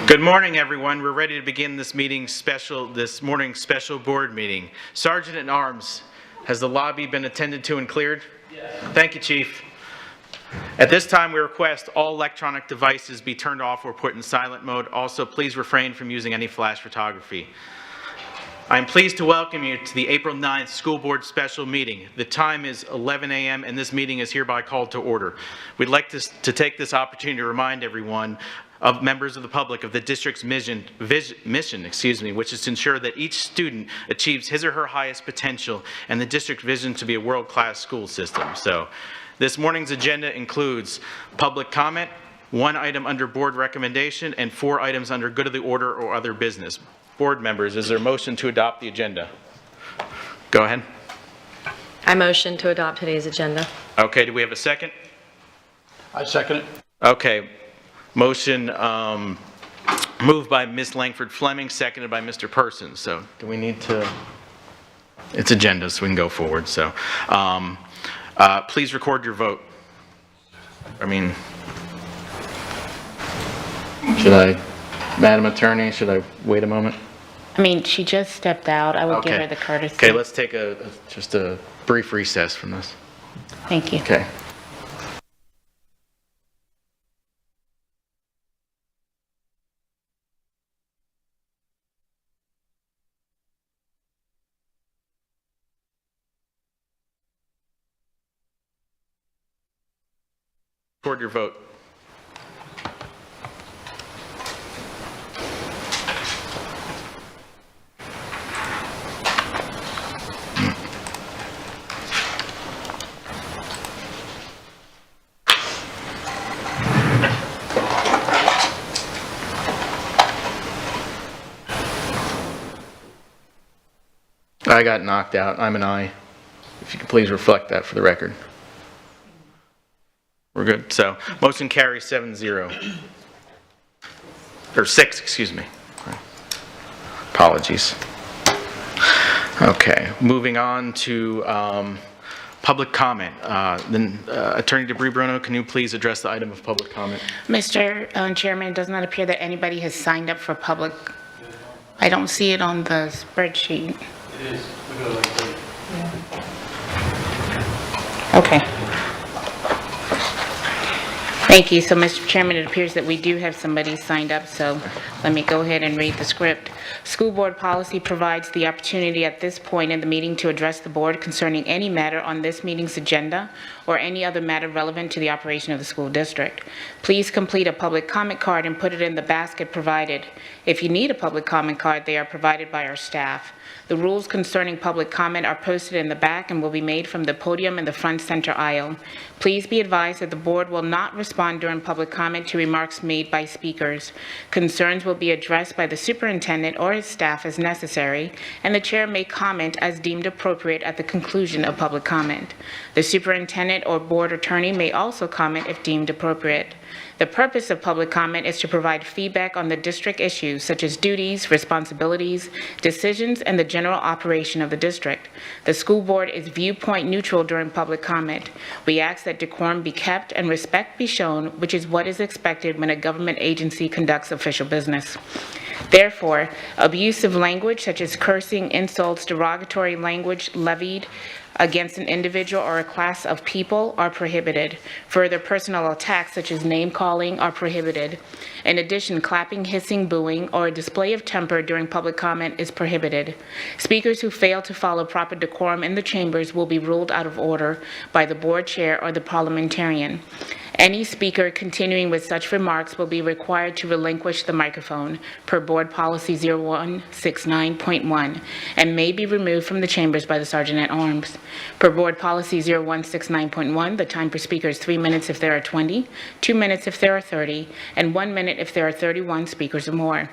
Good morning, everyone. We're ready to begin this morning's special board meeting. Sergeant at Arms, has the lobby been attended to and cleared? Yes. Thank you, Chief. At this time, we request all electronic devices be turned off or put in silent mode. Also, please refrain from using any flash photography. I'm pleased to welcome you to the April 9th School Board Special Meeting. The time is 11 a.m. and this meeting is hereby called to order. We'd like to take this opportunity to remind everyone of members of the public of the district's mission, which is to ensure that each student achieves his or her highest potential and the district vision to be a world-class school system. So this morning's agenda includes public comment, 1 item under board recommendation, and 4 items under good of the order or other business. Board members, is there a motion to adopt the agenda? Go ahead. I motion to adopt today's agenda. Okay, do we have a second? I second it. Okay. Motion moved by Ms. Langford Fleming, seconded by Mr. Person. So do we need to, it's agenda, so we can go forward. So please record your vote. Should I, Madam Attorney, should I wait a moment? She just stepped out. I would give her the courtesy. Okay, let's take just a brief recess from this. Thank you. Okay. Record your vote. I got knocked out. I'm an aye. If you could please reflect that for the record. We're good. So motion carries 7-0. Or 6, excuse me. Apologies. Okay, moving on to public comment. Then Attorney Debris Bruno, can you please address the item of public comment? Mr. Chairman, it does not appear that anybody has signed up for public. I don't see it on the spreadsheet. It is. We go like that. Okay. Thank you. So, Mr. Chairman, it appears that we do have somebody signed up, so let me go ahead and read the script. School board policy provides the opportunity at this point in the meeting to address the board concerning any matter on this meeting's agenda or any other matter relevant to the operation of the school district. Please complete a public comment card and put it in the basket provided. If you need a public comment card, they are provided by our staff. The rules concerning public comment are posted in the back and will be made from the podium in the front center aisle. Please be advised that the board will not respond during public comment to remarks made by speakers. Concerns will be addressed by the superintendent or his staff as necessary, and the chair may comment as deemed appropriate at the conclusion of public comment. The superintendent or board attorney may also comment if deemed appropriate. The purpose of public comment is to provide feedback on the district issues such as duties, responsibilities, decisions, and the general operation of the district. The school board is viewpoint neutral during public comment. We ask that decorum be kept and respect be shown, which is what is expected when a government agency conducts official business. Therefore, abusive language such as cursing, insults, derogatory language levied against an individual or a class of people are prohibited. Further, personal attacks such as name-calling are prohibited. In addition, clapping, hissing, booing, or a display of temper during public comment is prohibited. Speakers who fail to follow proper decorum in the chambers will be ruled out of order by the board chair or the parliamentarian. Any speaker continuing with such remarks will be required to relinquish the microphone per Board Policy 0169.1 and may be removed from the chambers by the Sergeant at Arms. Per Board Policy 0169.1, the time per speaker is 3 minutes if there are 20, 2 minutes if there are 30, and 1 minute if there are 31 speakers or more.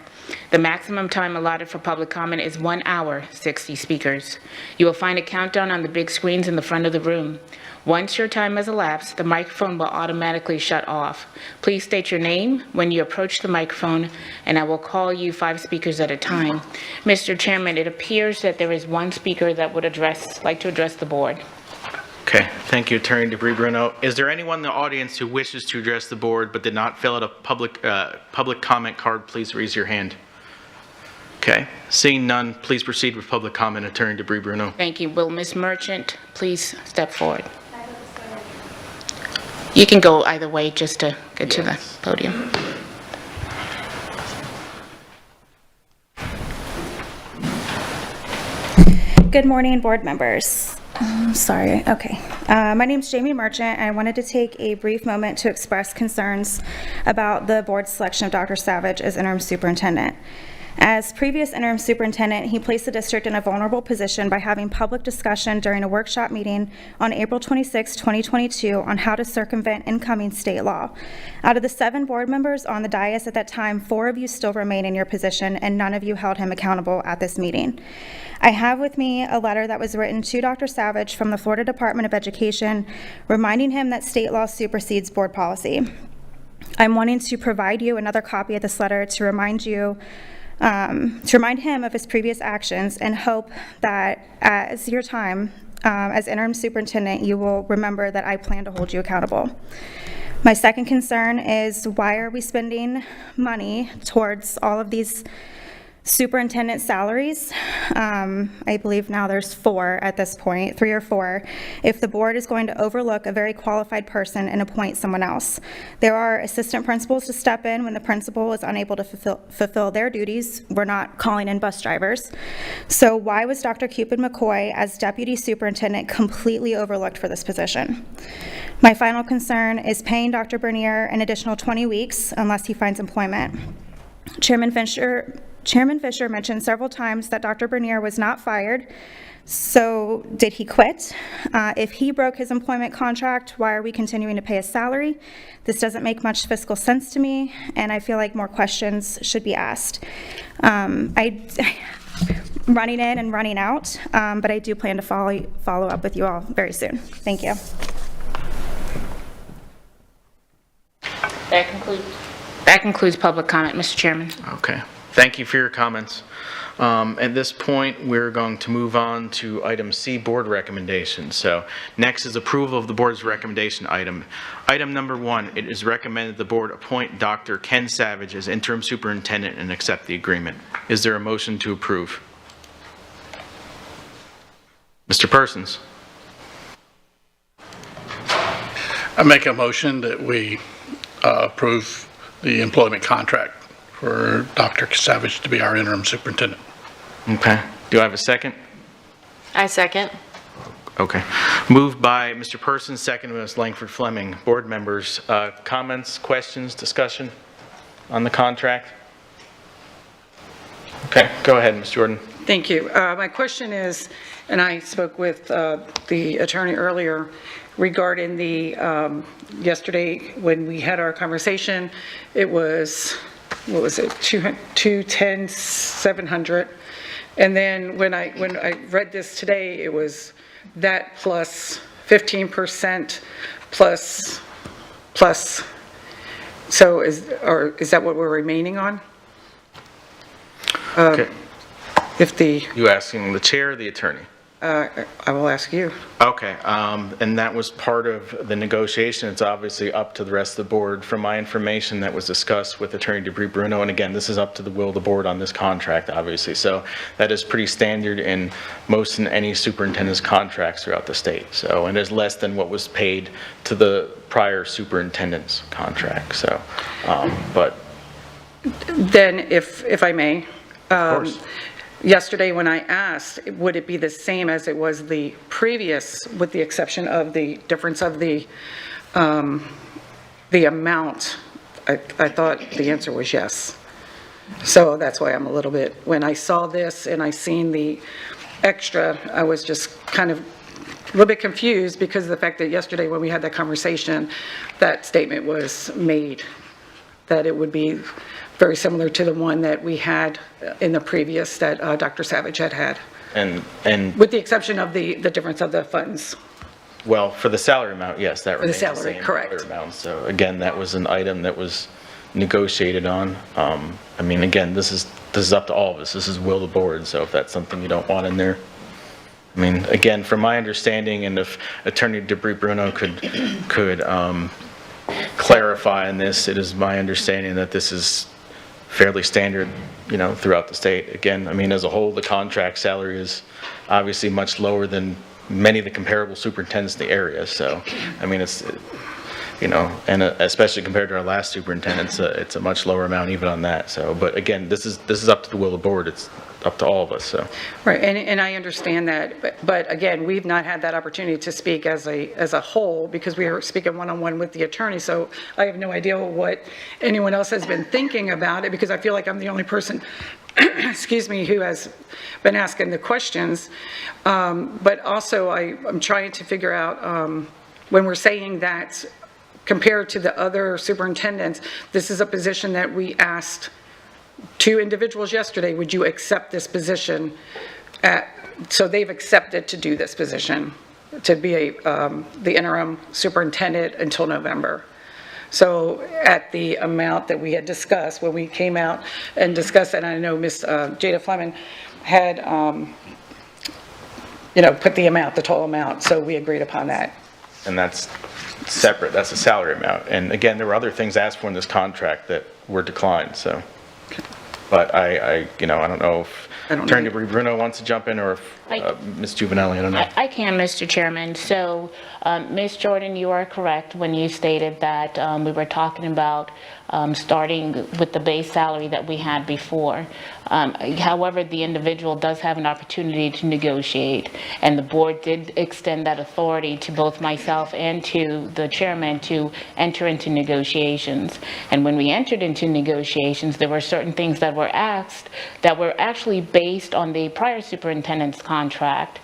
The maximum time allotted for public comment is 1 hour, 60 speakers. You will find a countdown on the big screens in the front of the room. Once your time has elapsed, the microphone will automatically shut off. Please state your name when you approach the microphone, and I will call you 5 speakers at a time. Mr. Chairman, it appears that there is 1 speaker that would like to address the board. Okay, thank you, Attorney DeBrie Bruno. Is there anyone in the audience who wishes to address the board but did not fill out a public comment card? Please raise your hand. Okay, seeing none, please proceed with public comment, Attorney DeBrie Bruno. Thank you. Will Ms. Merchant please step forward? You can go either way just to get to the podium. Good morning, board members. Sorry, okay. My name's Jamie Merchant, and I wanted to take a brief moment to express concerns about the board's selection of Dr. Savage as interim superintendent. As previous interim superintendent, he placed the district in a vulnerable position by having public discussion during a workshop meeting on April 26, 2022 on how to circumvent incoming state law. Out of the 7 board members on the dais at that time, 4 of you still remain in your position, and none of you held him accountable at this meeting. I have with me a letter that was written to Dr. Savage from the Florida Department of Education, reminding him that state law supersedes board policy. I'm wanting to provide you another copy of this letter to remind you to remind him of his previous actions, and hope that as your time as interim superintendent, you will remember that I plan to hold you accountable. My second concern is, why are we spending money towards all of these superintendent salaries? I believe now there's 4 at this point, 3 or 4, if the board is going to overlook a very qualified person and appoint someone else. There are assistant principals to step in when the principal is unable to fulfill their duties. We're not calling in bus drivers. So why was Dr. Cupid McCoy as deputy superintendent completely overlooked for this position? My final concern is paying Dr. Bernier an additional 20 weeks unless he finds employment. Chairman Fisher mentioned several times that Dr. Bernier was not fired. So did he quit? If he broke his employment contract, why are we continuing to pay his salary? This doesn't make much fiscal sense to me, and I feel like more questions should be asked. Running in and running out, but I do plan to follow up with you all very soon. Thank you. That concludes public comment, Mr. Chairman. Okay, thank you for your comments. At this point, we're going to move on to item C, board recommendations. So next is approval of the board's recommendation item. Item number 1, it is recommended the board appoint Dr. Ken Savage as interim superintendent and accept the agreement. Is there a motion to approve? Mr. Persons. I make a motion that we approve the employment contract for Dr. Savage to be our interim superintendent. Okay. Do I have a second? I second. Okay. Moved by Mr. Persons, second by Ms. Langford Fleming. Board members, comments, questions, discussion on the contract? Okay, go ahead, Ms. Jordan. Thank you. My question is, and I spoke with the attorney earlier regarding the, yesterday when we had our conversation, it was, what was it, 210, 700. And then when I read this today, it was that plus 15% plus. So is that what we're remaining on? Okay. If the, You asking the chair or the attorney? I will ask you. Okay, and that was part of the negotiation. It's obviously up to the rest of the board. From my information that was discussed with Attorney DeBrie Bruno, and again, this is up to the will of the board on this contract, obviously. So that is pretty standard in most and any superintendent's contracts throughout the state. So, and it's less than what was paid to the prior superintendent's contract. So, but. Then, if I may. Of course. Yesterday, when I asked, would it be the same as it was the previous, with the exception of the difference of the amount, I thought the answer was yes. So that's why I'm a little bit, when I saw this and I seen the extra, I was just kind of a little bit confused because of the fact that yesterday when we had that conversation, that statement was made, that it would be very similar to the one that we had in the previous that Dr. Savage had. And With the exception of the difference of the funds. well, for the salary amount, yes, that remains the salary, same. correct. Salary amount. So again, that was an item that was negotiated on. I mean, again, this is up to all of us. This is will of the board. So if that's something you don't want in there, I mean, again, from my understanding, and if Attorney Debris Bruno could clarify on this, it is my understanding that this is fairly standard, throughout the state. Again, I mean, as a whole, the contract salary is obviously much lower than many of the comparable superintendents in the area. So, I mean, it's, and especially compared to our last superintendent, it's a much lower amount even on that. So, but again, this is up to the will of the board. It's up to all of us, so. Right, and I understand that, but again, we've not had that opportunity to speak as a whole, because we are speaking one-on-one with the attorney, so I have no idea what anyone else has been thinking about it, because I feel like I'm the only person, excuse me, who has been asking the questions. But also, I'm trying to figure out, when we're saying that compared to the other superintendents, this is a position that we asked 2 individuals yesterday, would you accept this position? So they've accepted to do this position, to be the interim superintendent until November. So at the amount that we had discussed, when we came out and discussed it, and I know Ms. Jada Fleming had, put the amount, the total amount, so we agreed upon that. And that's separate, that's a salary amount. And again, there were other things asked for in this contract that were declined, so. But I don't know if Attorney Bruno wants to jump in, or if Ms. Juvenelli, I don't know. I can, Mr. Chairman. So, Ms. Jordan, you are correct when you stated that we were talking about starting with the base salary that we had before. However, the individual does have an opportunity to negotiate, and the board did extend that authority to both myself and to the chairman to enter into negotiations. And when we entered into negotiations, there were certain things that were asked that were actually based on the prior superintendent's contract,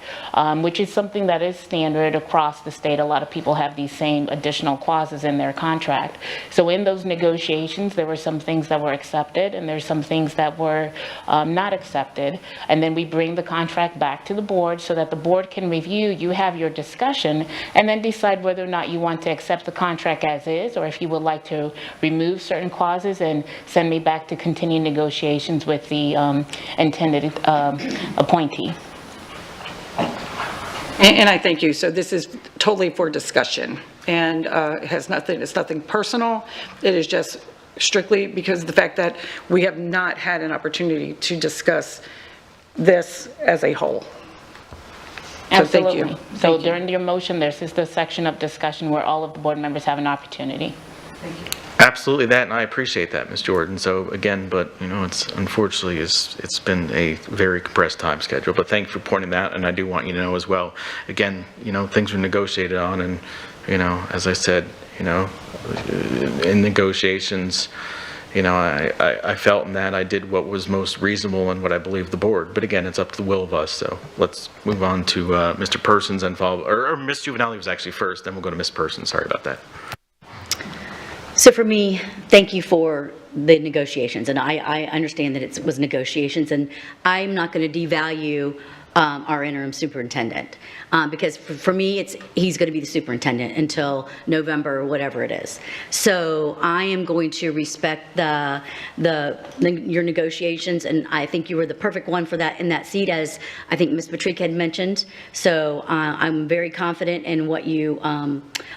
which is something that is standard across the state. A lot of people have these same additional clauses in their contract. So in those negotiations, there were some things that were accepted, and there's some things that were not accepted. And then we bring the contract back to the board so that the board can review, you have your discussion, and then decide whether or not you want to accept the contract as is, or if you would like to remove certain clauses and send me back to continue negotiations with the intended appointee. And I thank you. So this is totally for discussion, and it's nothing personal. It is just strictly because of the fact that we have not had an opportunity to discuss this as a whole. So thank you. Absolutely. So during your motion, there's the section of discussion where all of the board members have an opportunity. Absolutely that, and I appreciate that, Ms. Jordan. So again, but it's unfortunately it's been a very compressed time schedule. But thank you for pointing that, and I do want you to know as well. Again, things were negotiated on, and as I said, in negotiations, I felt in that I did what was most reasonable and what I believe the board. But again, it's up to the will of us. So let's move on to Mr. Persons and follow, or Ms. Juvenelli was actually first. Then we'll go to Ms. Persons. Sorry about that. So for me, thank you for the negotiations, and I understand that it was negotiations, and I'm not going to devalue our interim superintendent, because for me, he's going to be the superintendent until November or whatever it is. So I am going to respect your negotiations, and I think you were the perfect one for that in that seat, as I think Ms. Patrick had mentioned. So I'm very confident in what you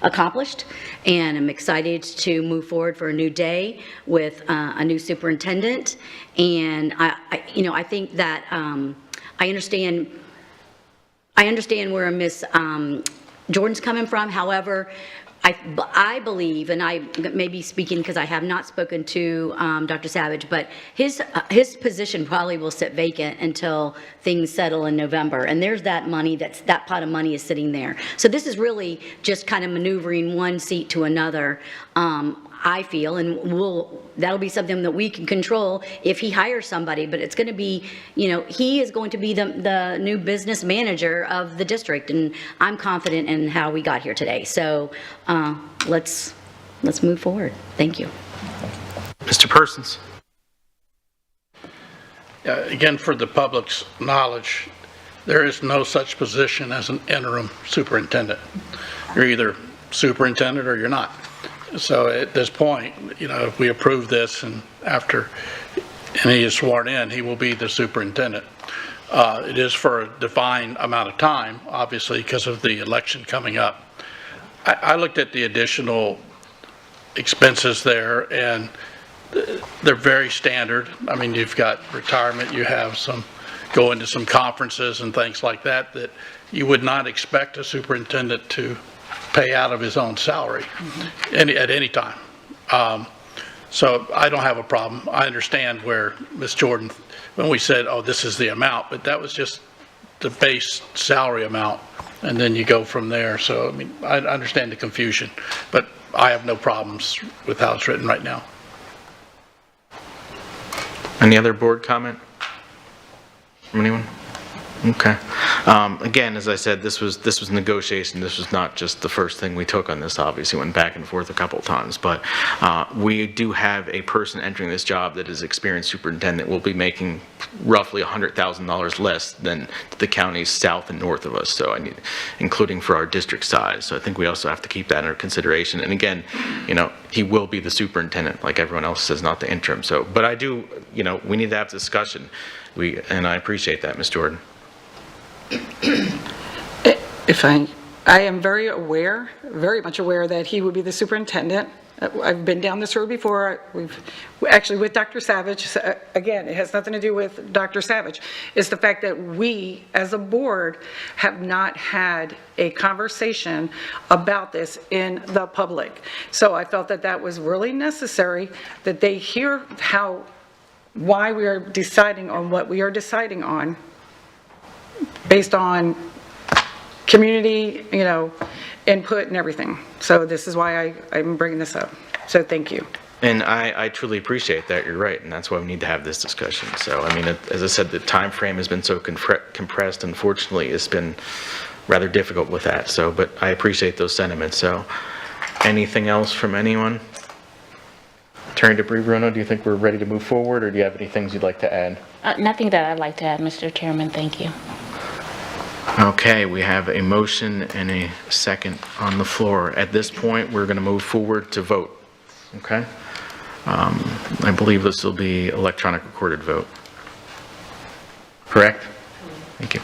accomplished, and I'm excited to move forward for a new day with a new superintendent. And I think that I understand where Ms. Jordan's coming from. However, I believe, and I may be speaking because I have not spoken to Dr. Savage, but his position probably will sit vacant until things settle in November. And there's that money, that pot of money is sitting there. So this is really just kind of maneuvering one seat to another. I feel, and that'll be something that we can control if he hires somebody, but it's going to be, he is going to be the new business manager of the district, and I'm confident in how we got here today. So let's move forward. Thank you. Mr. Persons. Again, for the public's knowledge, there is no such position as an interim superintendent. You're either superintendent or you're not. So at this point, if we approve this and after he is sworn in, he will be the superintendent. It is for a defined amount of time, obviously, because of the election coming up. I looked at the additional expenses there, and they're very standard. I mean, you've got retirement, you have some, go into some conferences and things like that, that you would not expect a superintendent to pay out of his own salary at any time. So I don't have a problem. I understand where Ms. Jordan, when we said, oh, this is the amount, but that was just the base salary amount, and then you go from there. So, I mean, I understand the confusion, but I have no problems with how it's written right now. Any other board comment from anyone? Okay. Again, as I said, this was negotiation. This was not just the first thing we took on this. Obviously, went back and forth a couple of times, but we do have a person entering this job that is experienced superintendent will be making roughly $100,000 less than the counties south and north of us. So including for our district size. So I think we also have to keep that under consideration. And again, you know, he will be the superintendent, like everyone else says, not the interim. So, but I do, you know, we need to have discussion. And I appreciate that, Ms. Jordan. I am very much aware that he would be the superintendent. I've been down this road before. Actually with Dr. Savage, again, it has nothing to do with Dr. Savage. It's the fact that we, as a board, have not had a conversation about this in the public. So I felt that that was really necessary, that they hear why we are deciding on what we are deciding on, based on community, you know, input and everything. So this is why I'm bringing this up. So thank you. And I truly appreciate that. You're right, and that's why we need to have this discussion. So, I mean, as I said, the time frame has been so compressed. Unfortunately, it's been rather difficult with that. So, but I appreciate those sentiments. So, anything else from anyone? Attorney DeBrie Bruno, do you think we're ready to move forward, or do you have any things you'd like to add? Nothing that I'd like to add, Mr. Chairman. Thank you. Okay, we have a motion and a second on the floor. At this point, we're going to move forward to vote. Okay? I believe this will be electronic recorded vote. Correct? Thank you.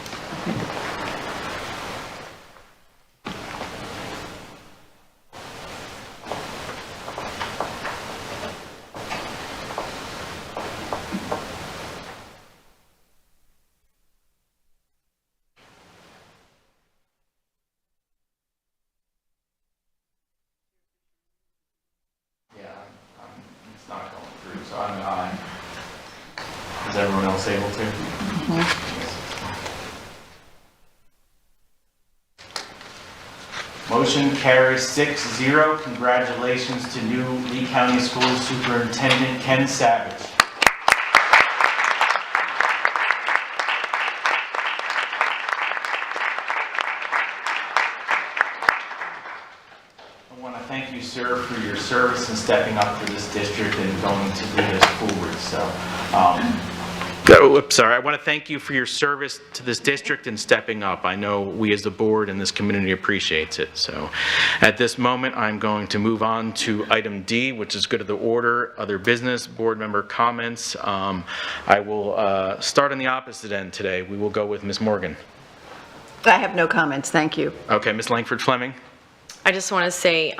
It's not going through, so I'm an aye. Is everyone else able to? Motion carries 6-0. Congratulations to new Lee County School Superintendent Ken Savage. I want to thank you, sir, for your service and stepping up for this district and going to lead us forward. So, sorry. I want to thank you for your service to this district and stepping up. I know we as a board and this community appreciates it. So, at this moment, I'm going to move on to item D, which is good of the order, other business, board member comments. I will start on the opposite end today. We will go with Ms. Morgan. I have no comments, thank you. Okay, Ms. Langford Fleming. I just want to say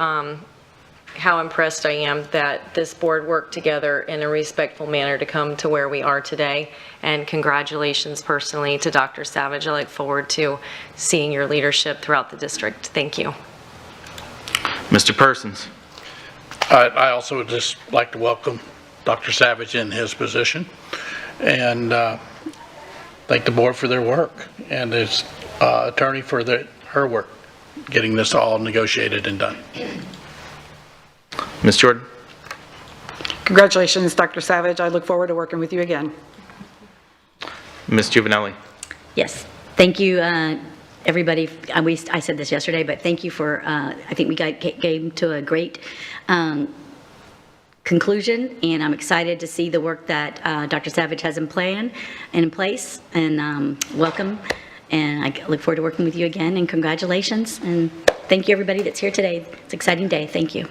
how impressed I am that this board worked together in a respectful manner to come to where we are today. And congratulations personally to Dr. Savage. I look forward to seeing your leadership throughout the district. Thank you. Mr. Persons. I also would just like to welcome Dr. Savage in his position and thank the board for their work and his attorney for her work, getting this all negotiated and done. Ms. Jordan. Congratulations, Dr. Savage. I look forward to working with you again. Ms. Giovanelli. Yes, thank you, everybody. I said this yesterday, but thank you for, I think we came to a great conclusion, and I'm excited to see the work that Dr. Savage has in place, and welcome. And I look forward to working with you again, and congratulations. And thank you, everybody that's here today. It's an exciting day. Thank you.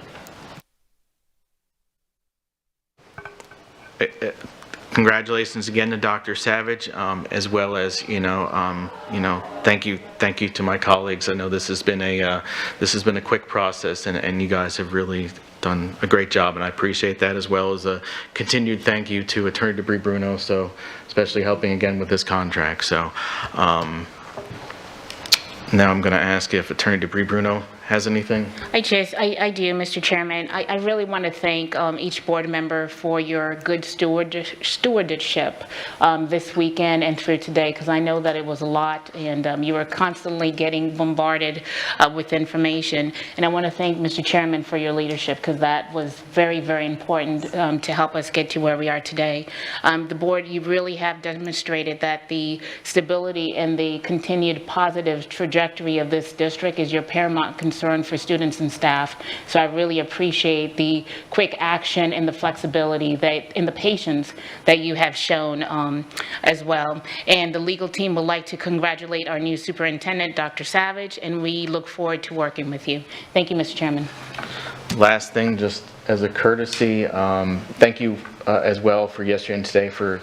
congratulations again to Dr. Savage, as well as, thank you to my colleagues. I know this has been a quick process, and you guys have really done a great job, and I appreciate that, as well as a continued thank you to Attorney Debris Bruno, so especially helping again with this contract. So now I'm going to ask if Attorney Debris Bruno has anything. I do, Mr. Chairman. I really want to thank each board member for your good stewardship this weekend and through today, because I know that it was a lot, and you were constantly getting bombarded with information. And I want to thank Mr. Chairman for your leadership, because that was very, very important to help us get to where we are today. The board, you really have demonstrated that the stability and the continued positive trajectory of this district is your paramount concern for students and staff. So I really appreciate the quick action and the flexibility and the patience that you have shown as well. And the legal team would like to congratulate our new superintendent, Dr. Savage, and we look forward to working with you. Thank you, Mr. Chairman. Last thing, just as a courtesy, thank you as well for yesterday and today for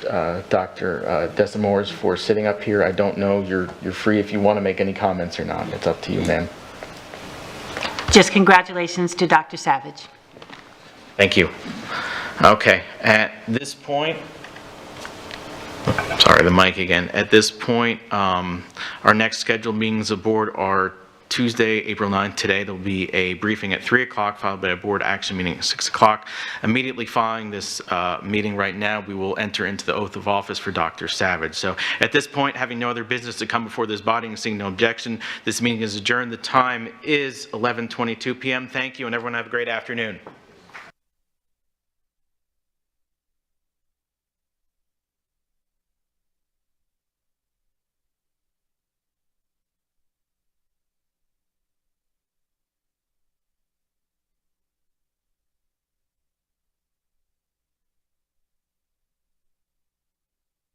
Dr. Desamores for sitting up here. I don't know, you're free if you want to make any comments or not. It's up to you, ma'am. Just congratulations to Dr. Savage. Thank you. Okay, at this point, sorry, the mic again. At this point, our next scheduled meetings of board are Tuesday, April 9th. Today, there'll be a briefing at 3 o'clock, followed by a board action meeting at 6 o'clock. Immediately following this meeting right now, we will enter into the oath of office for Dr. Savage. So at this point, having no other business to come before this body and seeing no objection, this meeting is adjourned. The time is 11:22 p.m. Thank you, and everyone have a great afternoon.